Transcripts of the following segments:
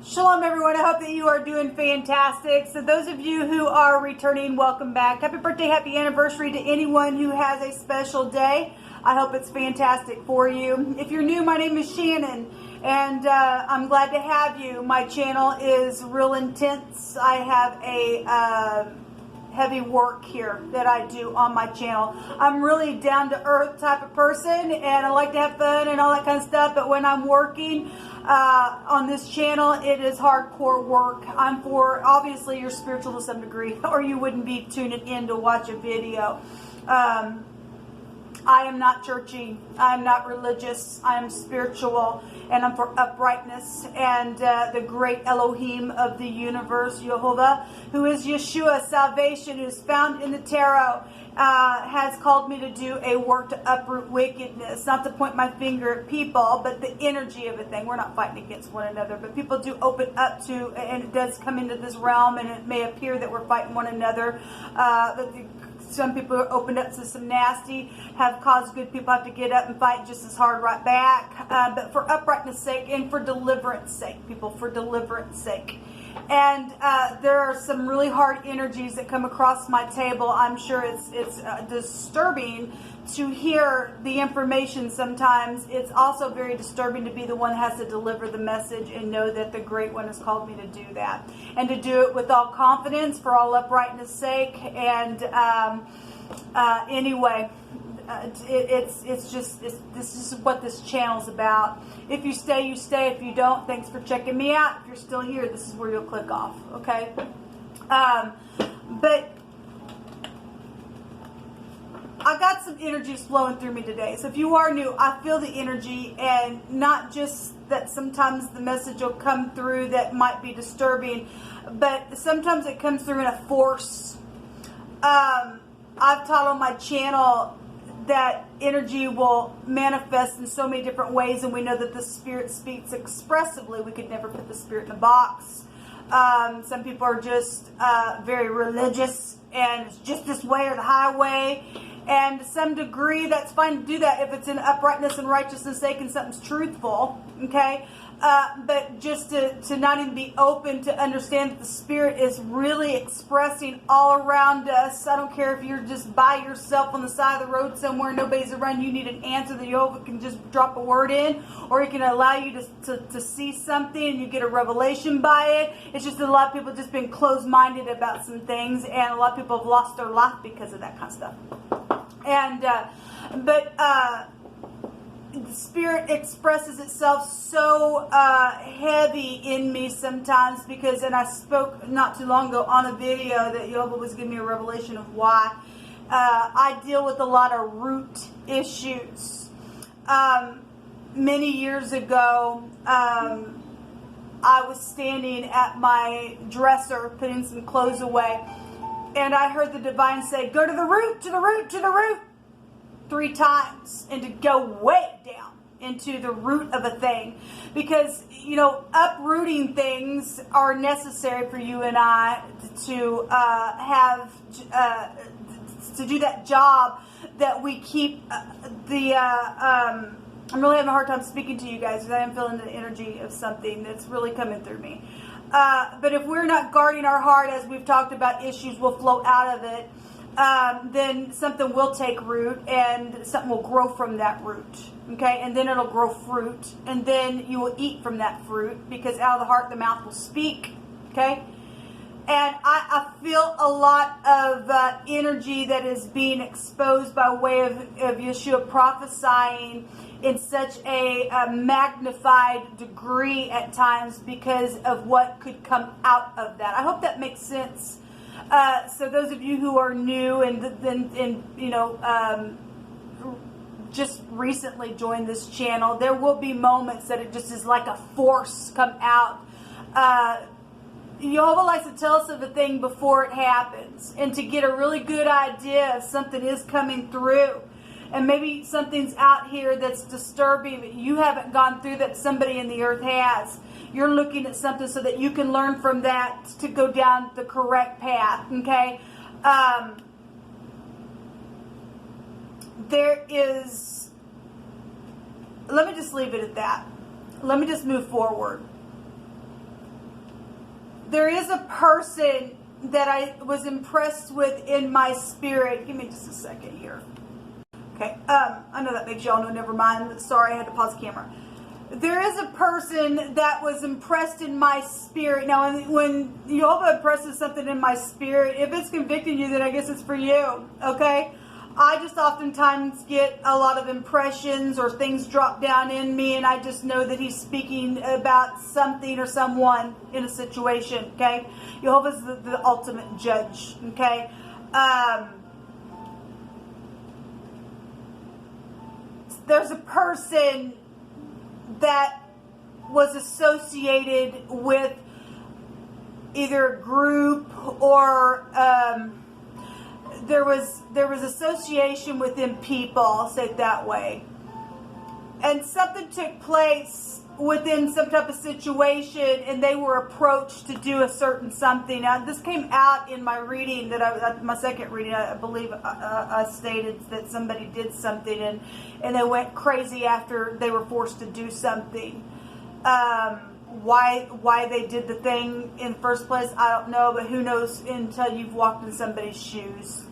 Shalom everyone, I hope that you are doing fantastic. So those of you who are returning, welcome back. Happy birthday, happy anniversary to anyone who has a special day. I hope it's fantastic for you. If you're new, my name is Shannon and I'm glad to have you. My channel is real intense. I have a heavy work here that I do on my channel. I'm really down to earth type of person and I like to have fun and all that kind of stuff, but when I'm working on this channel, it is hardcore work. I'm for, obviously, you're spiritual to some degree, or you wouldn't be tuning in to watch a video. I am not churchy. I am not religious. I am spiritual, and I'm for uprightness. And the great Elohim of the universe, Jehovah, who is Yeshua, salvation, who is found in the tarot, has called me to do a work to uproot wickedness. Not to point my finger at people, but the energy of a thing. We're not fighting against one another, but people do open up to, and it does come into this realm, and it may appear that we're fighting one another. Some people are opened up to some nasty, have caused good people have to get up and fight just as hard right back. But for uprightness sake and for deliverance sake, people, for deliverance sake. And there are some really hard energies that come across my table. I'm sure it's disturbing to hear the information sometimes. It's also very disturbing to be the one that has to deliver the message and know that the Great One has called me to do that. And to do it with all confidence, for all uprightness sake. And anyway, this is what this channel's about. If you stay, you stay. If you don't, thanks for checking me out. If you're still here, this is where you'll click off, okay? But I got some energies flowing through me today. So if you are new, I feel the energy, and not just that sometimes the message will come through that might be disturbing, but sometimes it comes through in a force. I've taught on my channel that energy will manifest in so many different ways, and we know that the Spirit speaks expressively. We could never put the Spirit in a box. Some people are just very religious, and it's just this way or the highway. And to some degree, that's fine to do that if it's in uprightness and righteousness sake and something's truthful, okay? But just to not even be open to understand that the Spirit is really expressing all around us. I don't care if you're just by yourself on the side of the road somewhere, nobody's around, you need an answer that Jehovah can just drop a word in, or he can allow you to see something and you get a revelation by it. It's just that a lot of people have just been closed-minded about some things, and a lot of people have lost their life because of that kind of stuff. And the Spirit expresses itself so heavy in me sometimes because, and I spoke not too long ago on a video that Jehovah was giving me a revelation of why I deal with a lot of root issues. Many years ago, I was standing at my dresser putting some clothes away, and I heard the divine say, go to the root, to the root, to the root, 3 times, and to go way down into the root of a thing. Because, you know, uprooting things are necessary for you and I to to do that job that we keep I'm really having a hard time speaking to you guys because I am feeling the energy of something that's really coming through me. But if we're not guarding our heart, as we've talked about, issues will flow out of it. Then something will take root and something will grow from that root, okay? And then it'll grow fruit, and then you will eat from that fruit, because out of the heart the mouth will speak, okay? And I feel a lot of energy that is being exposed by way of Yeshua prophesying in such a magnified degree at times because of what could come out of that. I hope that makes sense. So those of you who are new and you know, just recently joined this channel, there will be moments that it just is like a force come out. Jehovah likes to tell us of a thing before it happens, and to get a really good idea if something is coming through. And maybe something's out here that's disturbing, but you haven't gone through that somebody in the earth has. You're looking at something so that you can learn from that to go down the correct path, okay? There is, let me just leave it at that. Let me just move forward. there is a person that I was impressed with in my spirit. Give me just a second here. Okay, I know that makes y'all know, never mind. Sorry, I had to pause the camera. There is a person that was impressed in my spirit. Now, when Jehovah impresses something in my spirit, if it's convicting you, then I guess it's for you, okay? I just oftentimes get a lot of impressions or things drop down in me, and I just know that he's speaking about something or someone in a situation, okay? Jehovah's the ultimate judge, okay? There's a person that was associated with either a group or there was association within people, I'll say it that way. And something took place within some type of situation, and they were approached to do a certain something. Now, this came out in my reading my second reading, I believe I stated that somebody did something and they went crazy after they were forced to do something. Why they did the thing in the first place, I don't know, but who knows until you've walked in somebody's shoes.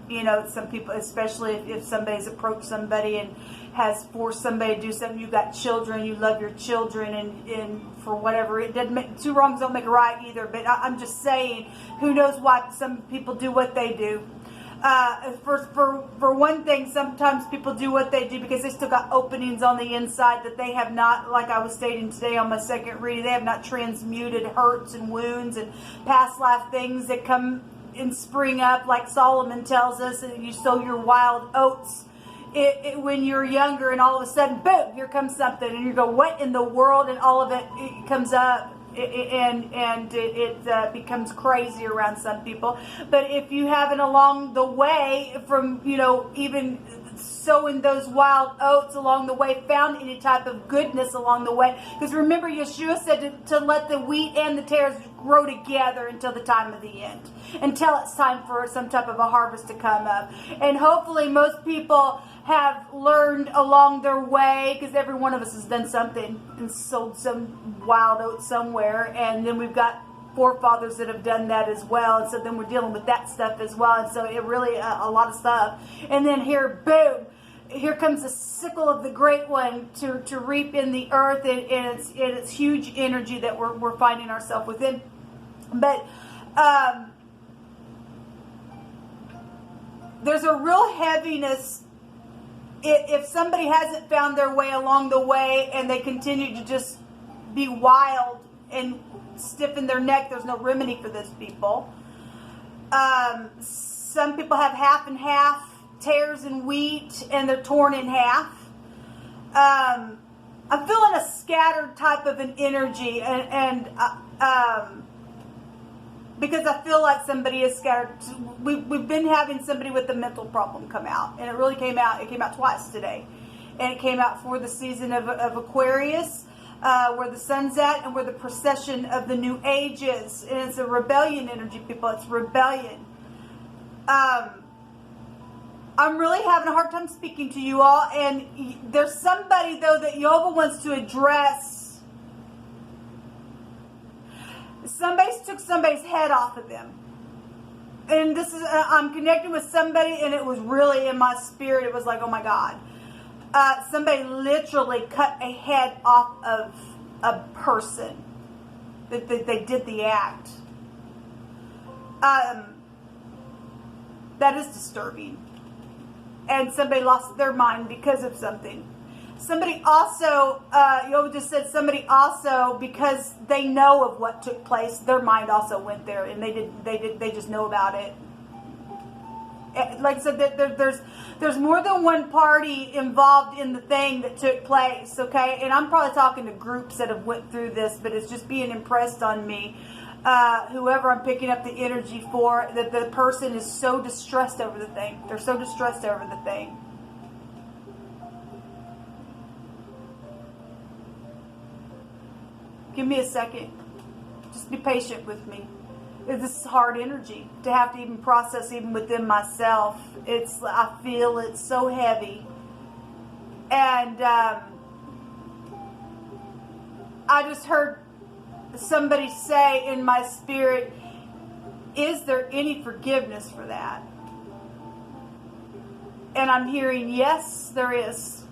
You know, some people, especially if somebody's approached somebody and has forced somebody to do something. You've got children, you love your children, and for whatever, it doesn't make, two wrongs don't make a right either, but I'm just saying, who knows why some people do what they do. For one thing, sometimes people do what they do because they still got openings on the inside that they have not, like I was stating today on my second reading, they have not transmuted hurts and wounds and past life things that come and spring up, like Solomon tells us, and you sow your wild oats when you're younger, and all of a sudden, boom, here comes something, and you go, what in the world? And all of it comes up, and it becomes crazy around some people. But if you haven't along the way, from, you know, even sowing those wild oats along the way, found any type of goodness along the way, because remember, Yeshua said to let the wheat and the tares grow together until the time of the end, until it's time for some type of a harvest to come up. And hopefully most people have learned along their way, because every one of us has done something and sowed some wild oats somewhere, and then we've got forefathers that have done that as well, and so then we're dealing with that stuff as well, and so it really a lot of stuff. And then here, boom, here comes the sickle of the great one to reap in the earth, and it's huge energy that we're finding ourselves within. But there's a real heaviness if somebody hasn't found their way along the way and they continue to just be wild and stiffen their neck. There's no remedy for those people. Some people have half and half, tares and wheat, and they're torn in half. I'm feeling a scattered type of an energy, and because I feel like somebody is scattered. We've been having somebody with a mental problem come out, and it really came out. It came out twice today, and it came out for the season of Aquarius, where the sun's at, and where the procession of the new age is. And it's a rebellion energy, people. It's rebellion. I'm really having a hard time speaking to you all, and there's somebody though that Jehovah wants to address. Somebody took somebody's head off of them. And this is, I'm connecting with somebody, and it was really in my spirit. It was like, oh my God. Somebody literally cut a head off of a person. They did the act. That is disturbing. And somebody lost their mind because of something. Somebody also, you just said somebody also, because they know of what took place, their mind also went there, and they just know about it. Like I said, there's more than one party involved in the thing that took place, okay? And I'm probably talking to groups that have went through this, but it's just being impressed on me. Whoever I'm picking up the energy for, that the person is so distressed over the thing. They're so distressed over the thing. Give me a second. Just be patient with me. This is hard energy to have to even process, even within myself. I feel it's so heavy. And I just heard somebody say in my spirit, is there any forgiveness for that? And I'm hearing, yes, there is.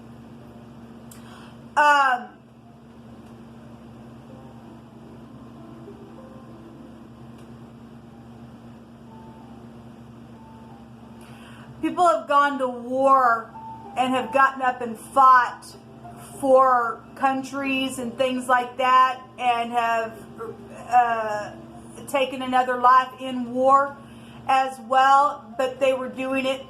People have gone to war and have gotten up and fought for countries and things like that, and have taken another life in war as well, but they were doing it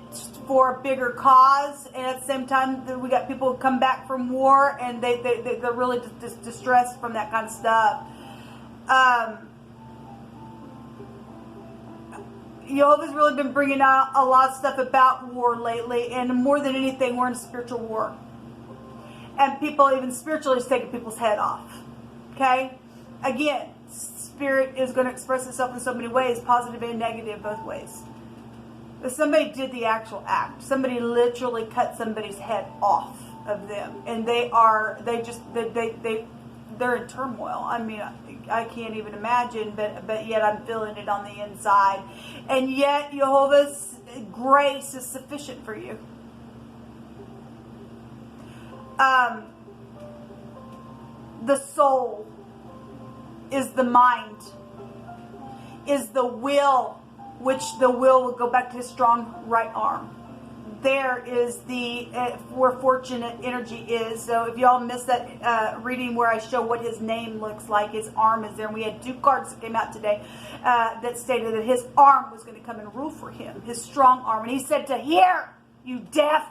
for a bigger cause. And at the same time, we got people who come back from war and they're really just distressed from that kind of stuff. Jehovah's really been bringing out a lot of stuff about war lately, and more than anything, we're in a spiritual war. And people, even spiritually, is taking people's head off. Okay? Again, spirit is going to express itself in so many ways, positive and negative, both ways. If somebody did the actual act, somebody literally cut somebody's head off of them, and they're in turmoil. I mean, I can't even imagine, but yet I'm feeling it on the inside. And yet Jehovah's grace is sufficient for you. The soul is the mind, is the will, which the will go back to his strong right arm. There is where fortunate energy is. So if y'all missed that reading where I show what his name looks like, his arm is there. And we had 2 cards that came out today that stated that his arm was going to come and rule for him, his strong arm. And he said to hear, you deaf,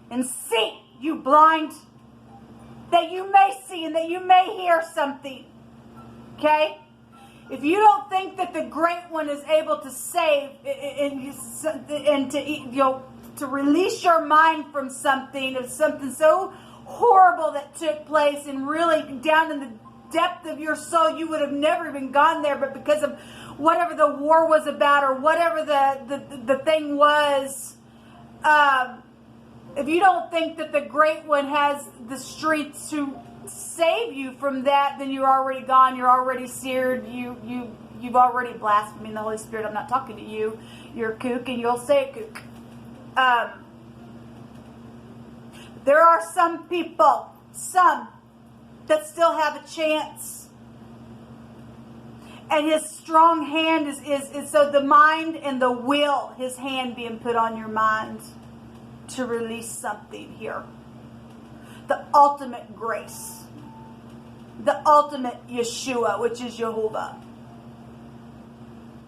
and see, you blind, that you may see and that you may hear something. Okay? If you don't think that the Great One is able to save and to release your mind from something, of something so horrible that took place, and really down in the depth of your soul, you would have never even gone there, but because of whatever the war was about, or whatever the thing was, if you don't think that the Great One has the strength to save you from that, then you're already gone. You're already seared. You've already blasphemed the Holy Spirit. I'm not talking to you. You're a kook, and you'll say a kook. There are some people, that still have a chance. And his strong hand is so the mind and the will, his hand being put on your mind to release something here. The ultimate grace. The ultimate Yeshua, which is Jehovah.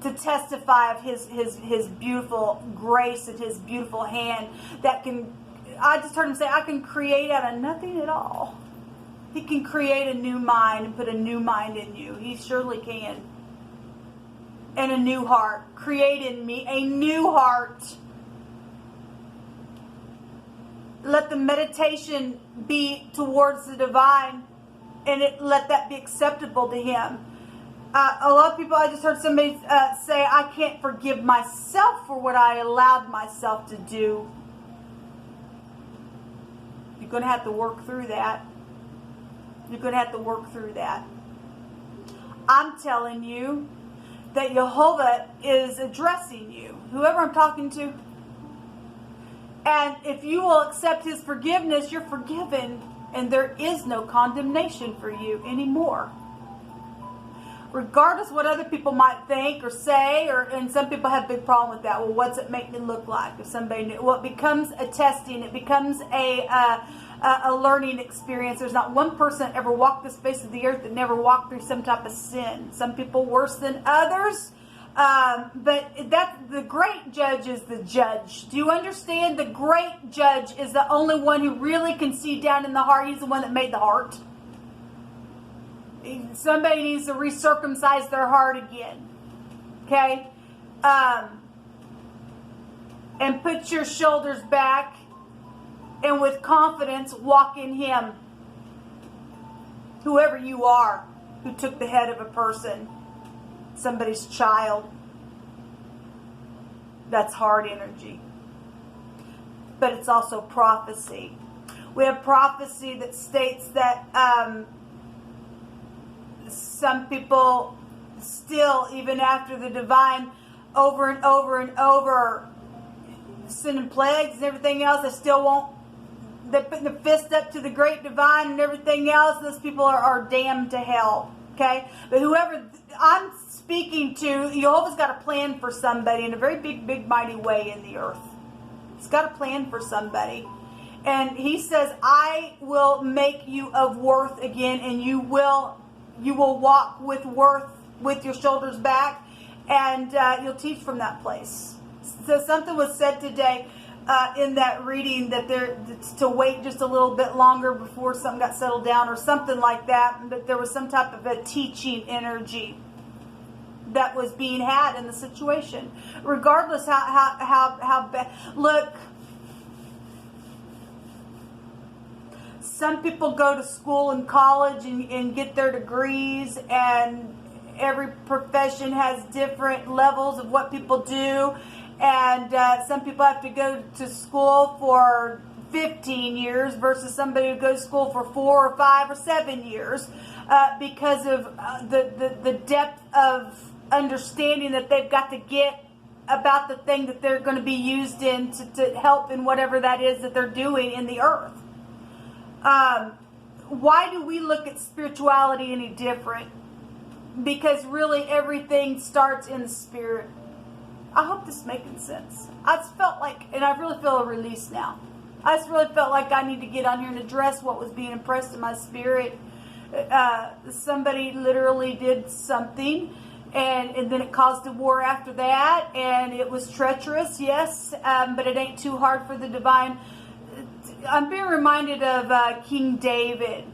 To testify of his beautiful grace and his beautiful hand that can, I just heard him say, I can create out of nothing at all. He can create a new mind and put a new mind in you. He surely can. And a new heart. Create in me a new heart. Let the meditation be towards the divine, and let that be acceptable to him. A lot of people, I just heard somebody say, I can't forgive myself for what I allowed myself to do. You're going to have to work through that. You're going to have to work through that. I'm telling you that Jehovah is addressing you, whoever I'm talking to. And if you will accept his forgiveness, you're forgiven, and there is no condemnation for you anymore. Regardless of what other people might think or say, and some people have a big problem with that. Well, what's it make me look like? If somebody knew, well, it becomes a testing. It becomes a learning experience. There's not one person that ever walked the face of the earth that never walked through some type of sin. Some people worse than others. But the great judge is the judge. Do you understand? The great judge is the only one who really can see down in the heart. He's the one that made the heart. Somebody needs to recircumcise their heart again. Okay? And put your shoulders back, and with confidence walk in him. Whoever you are who took the head of a person, somebody's child, that's hard energy. But it's also prophecy. We have prophecy that states that some people still, even after the divine over and over and over sending plagues and everything else, they still won't. They're putting the fist up to the great divine and everything else. Those people are damned to hell. Okay? But whoever I'm speaking to, Jehovah's got a plan for somebody in a very big, mighty way in the earth. He's got a plan for somebody. And he says, I will make you of worth again, and you will walk with worth with your shoulders back, and you'll teach from that place. So something was said today in that reading that to wait just a little bit longer before something got settled down or something like that, but there was some type of a teaching energy that was being had in the situation. Regardless how bad. Look, some people go to school and college and get their degrees, and every profession has different levels of what people do. And some people have to go to school for 15 years versus somebody who goes to school for 4 or 5 or 7 years because of the depth of understanding that they've got to get about the thing that they're going to be used in to help in whatever that is that they're doing in the earth. Why do we look at spirituality any different? Because really everything starts in the spirit. I hope this is making sense. I just felt like, and I really feel a release now. I just really felt like I need to get on here and address what was being impressed in my spirit. Somebody literally did something, and then it caused a war after that, and it was treacherous, yes, but it ain't too hard for the divine. I'm being reminded of King David.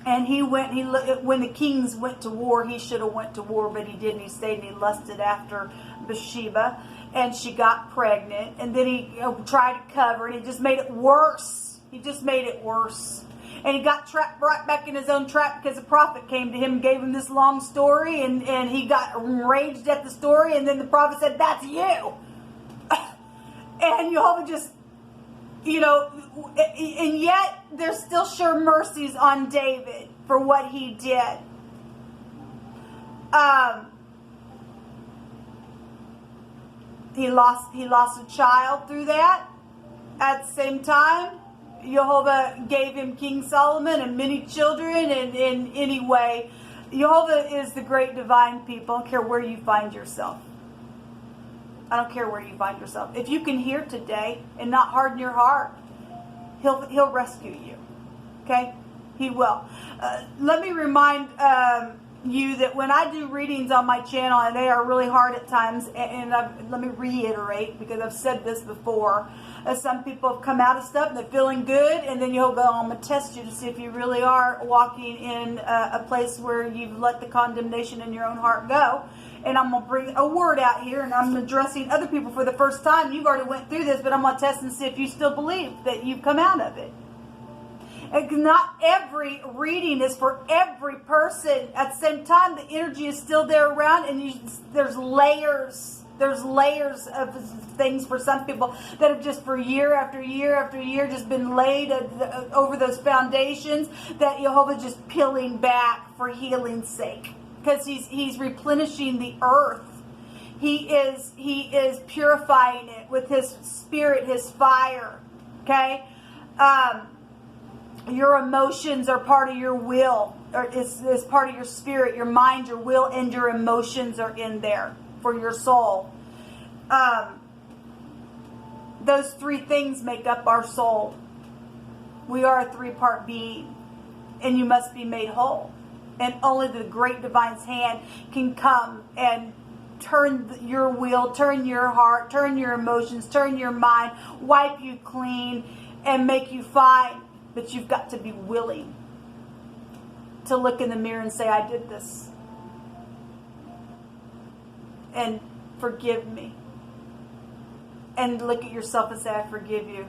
And when the kings went to war, he should have went to war, but he didn't. He stayed and he lusted after Bathsheba, and she got pregnant. And then he tried to cover, and he just made it worse. He just made it worse. And he got trapped right back in his own trap because the prophet came to him and gave him this long story, and he got enraged at the story, and then the prophet said, "That's you." And Jehovah just, and yet there's still sure mercies on David for what he did. He lost a child through that. At the same time, Jehovah gave him King Solomon and many children. And anyway, Jehovah is the great divine people. I don't care where you find yourself. I don't care where you find yourself. If you can hear today and not harden your heart, He'll rescue you. Okay? He will. Let me remind you that when I do readings on my channel, and they are really hard at times, and let me reiterate, because I've said this before, some people have come out of stuff and they're feeling good, and then you'll go, I'm going to test you to see if you really are walking in a place where you've let the condemnation in your own heart go. And I'm going to bring a word out here, and I'm addressing other people for the first time. You've already went through this, but I'm going to test and see if you still believe that you've come out of it. And not every reading is for every person. At the same time, the energy is still there around, and there's layers. There's layers of things for some people that have just for year after year after year just been laid over those foundations that Jehovah's just peeling back for healing's sake. Because he's replenishing the earth. He is purifying it with his spirit, his fire. Okay? Your emotions are part of your will, or is part of your spirit. Your mind, your will, and your emotions are in there for your soul. Those three things make up our soul. We are a 3-part being, and you must be made whole. And only the great divine's hand can come and turn your will, turn your heart, turn your emotions, turn your mind, wipe you clean, and make you fine. But you've got to be willing to look in the mirror and say, I did this. And forgive me. And look at yourself and say, I forgive you.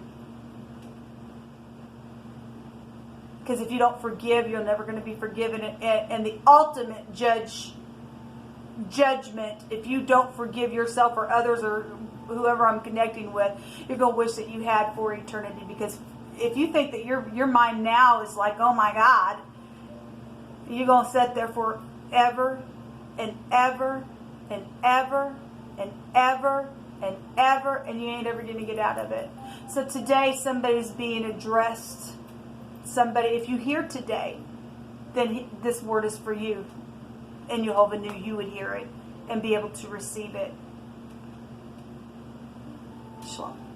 Because if you don't forgive, you're never going to be forgiven. And the ultimate judgment, if you don't forgive yourself or others or whoever I'm connecting with, you're going to wish that you had for eternity. Because if you think that your mind now is like, oh my God, You're going to sit there forever and ever and ever and ever and ever, and you ain't ever going to get out of it. So today, somebody's being addressed. Somebody, if you hear today, then this word is for you. And Jehovah knew you would hear it and be able to receive it. Shalom.